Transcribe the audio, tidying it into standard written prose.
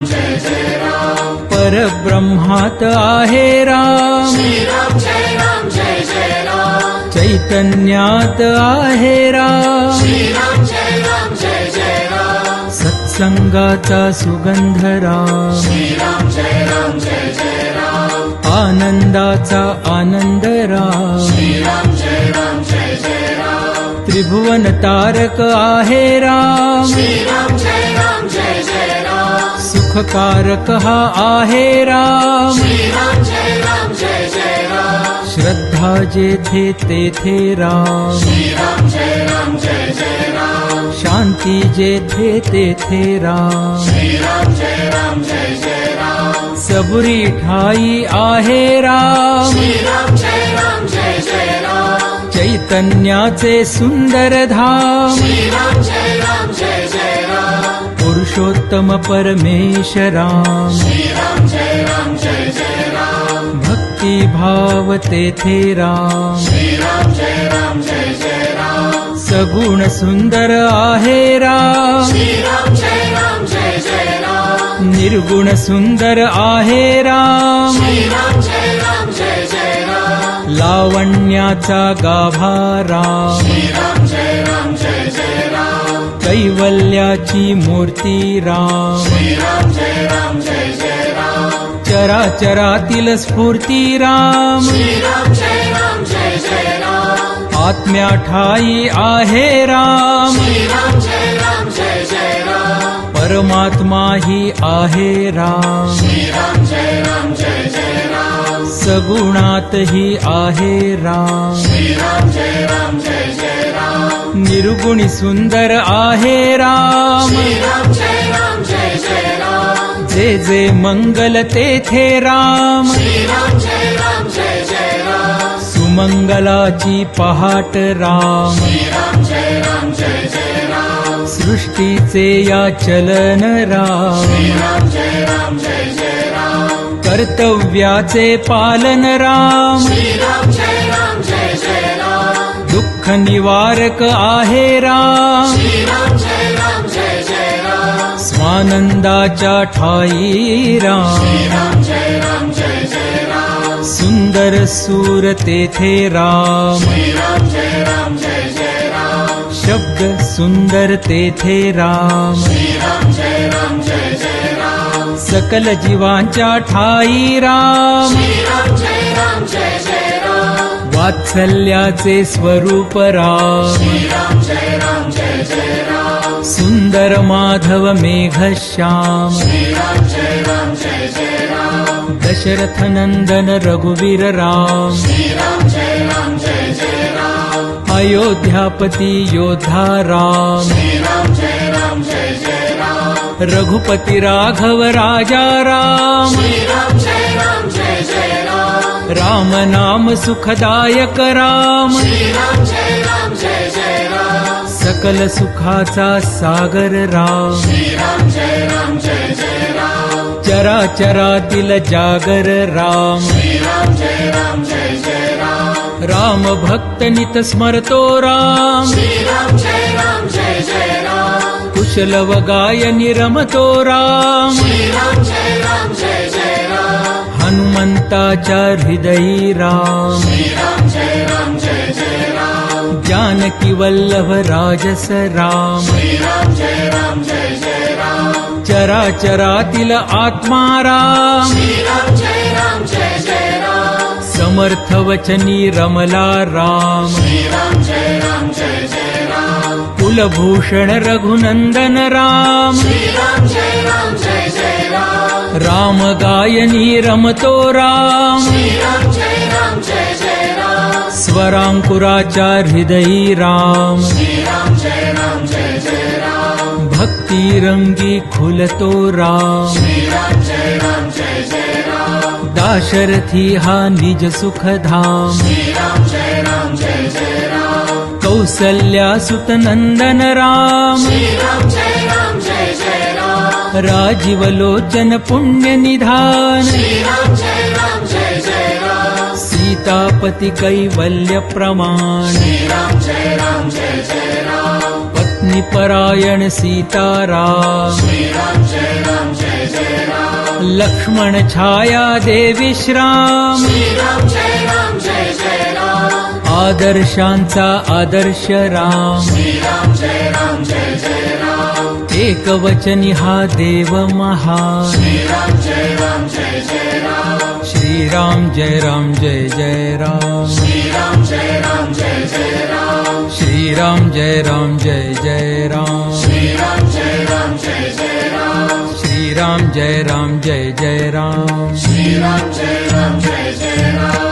जय जय राम परब्रह्मात आहे राम श्री राम जय जय राम चैतन्यात आहे राम जय जय राम सत्संगाचा सुगंध राम श्री राम जय जय राम आनंदाचा आनंद राम श्री राम जय जय राम त्रिभुवन तारक आहे राम श्री राम जय जय राम सुखकारक हा आहे राम श्री राम जय जय राम श्रद्धा जेथे तेथे राम श्री राम जय जय राम शांती जेथे तेथे राम श्री राम जय जय राम सबुरी ठाई आहे राम श्री राम जय जय राम चैतन्याचे सुंदर धाम श्री राम जय जय राम पुरुषोत्तम परमेश राम श्री राम जय जय राम भक्ती भाव तेथे राम श्री राम जय जय राम सगुण सुंदर आहे राम श्री राम जय जय राम निर्गुण सुंदर आहे राम श्री राम जय जय राम लावण्याचा गाभा राम श्री राम जय जय राम कैवल्याची मूर्ती राम श्री राम जय जय राम चराचरातील स्फूर्ती राम श्री राम जय जय राम आत्म्या ठाई आहे राम श्री राम जय जय राम परमात्मा ही आहे राम श्री राम जय जय राम सगुणात ही आहे राम श्री राम जय जय राम निर्गुणी सुंदर आहे राम श्री राम जय जय राम जे जे मंगल तेथे राम श्री राम जय जय राम सुमंगलाची पहाट राम श्री राम जय जय राम सृष्टीचे या चलन राम श्री राम जय जय राम कर्तव्याचे पालन राम श्री राम जय जय राम दुःख निवारक आहे राम श्री राम जय जय राम स्वानंदाच्या ठाई राम श्री राम जय जय राम सुंदर सूर तेथे राम श्री राम जय जय राम शब्द सुंदर तेथे राम श्री राम जय जय राम सकल जीवांच्या ठाई राम श्री राम जय जय राम वात्सल्याचे स्वरूप राम श्री राम जय जय राम सुंदर माधव मेघश्याम श्री राम जय जय राम दशरथ नंदन रघुवीर राम श्री राम जय जय राम अयोध्यापती योद्धा राम श्री राम जय जय राम रघुपती राघव राजा राम श्री राम जय जय राम राम नाम सुखदायक राम श्री राम जय जय राम सकल सुखाचा सागर राम श्री राम जय जय राम चराचरातील जागर राम श्री राम जय जय राम राम भक्त नित स्मरतो राम श्री राम जय जय राम कुशल व गायनी रमतो राम श्री राम जय जय राम हनुमंताच्या हृदयी राम श्री राम जय जय राम जानकी वल्लभ राजस राम श्री राम जय जय राम चराचरातील आत्मा राम श्री राम जय जय राम समर्थ वचनी रमला राम श्री राम जय जय राम कुलभूषण रघुनंदन राम श्री राम जय जय राम राम गायनी रमतो राम श्री राम जय जय राम स्वरांकुराच्या हृदयी राम श्री राम जय जय राम भक्ती रंगी खुलतो राम श्री राम जय जय राम दाशरथी हा निज सुखधाम श्री राम जय जय राम कौसल्या सुत नंदन राम श्री राम जय जय राम राजीवलोचन पुण्य निधान श्री राम जय जय राम सीतापती कैवल्य प्रमाण श्री राम जय जय राम पत्नी परायण सीताराम श्री राम जय जय राम लक्ष्मण छाया देवी श्राम श्रीराम जय राम आदर्शांचा आदर्श राम श्रीराम जय राम एकवचनी हा देव महान श्रीराम जय राम श्रीराम जय राम जय राम श्रीराम जय राम श्रीराम जय राम जय राम श्रीराम जय राम श्रीराम जय राम जय राम श्रीराम जय राम जय राम